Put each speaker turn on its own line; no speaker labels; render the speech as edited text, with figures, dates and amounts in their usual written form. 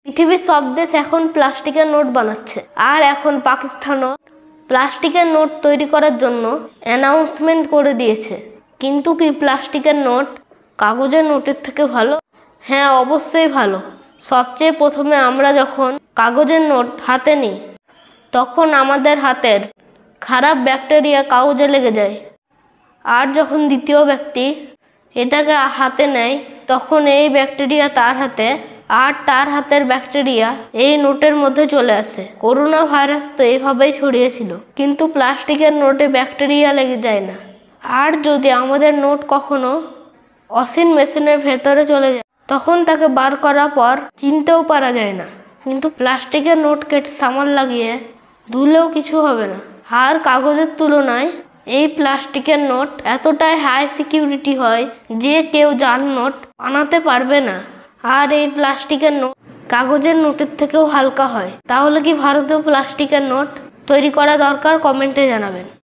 পৃথিবীর সব দেশ এখন প্লাস্টিকের নোট বানাচ্ছে, আর এখন পাকিস্তানও প্লাস্টিকের নোট তৈরি করার জন্য অ্যানাউন্সমেন্ট করে দিয়েছে। কিন্তু কি প্লাস্টিকের নোট কাগজের নোটের থেকে ভালো? হ্যাঁ, অবশ্যই ভালো। সবচেয়ে প্রথমে আমরা যখন কাগজের নোট হাতে নিই, তখন আমাদের হাতের খারাপ ব্যাকটেরিয়া কাগজে লেগে যায়। আর যখন দ্বিতীয় ব্যক্তি এটাকে হাতে নেয়, তখন এই ব্যাকটেরিয়া তার হাতে, আর তার হাতের ব্যাকটেরিয়া এই নোটের মধ্যে চলে আসে। করোনা ভাইরাস তো এইভাবেই ছড়িয়েছিল, কিন্তু প্লাস্টিকের নোটে ব্যাকটেরিয়া লেগে যায় না। আর যদি আমাদের নোট কখনো ওয়াশিং মেশিনের ভেতরে চলে যায়, তখন তাকে বার করার পর চিনতেও পারা যায় না। কিন্তু প্লাস্টিকের নোট কেটে সামাল লাগিয়ে ধুলেও কিছু হবে না। আর কাগজের তুলনায় এই প্লাস্টিকের নোট এতটাই হাই সিকিউরিটি হয় যে কেউ জাল নোট বানাতে পারবে না। আর এই প্লাস্টিকের নোট কাগজের নোটের থেকেও হালকা হয়। তাহলে কি ভারতেও প্লাস্টিকের নোট তৈরি করা দরকার? কমেন্টে জানাবেন।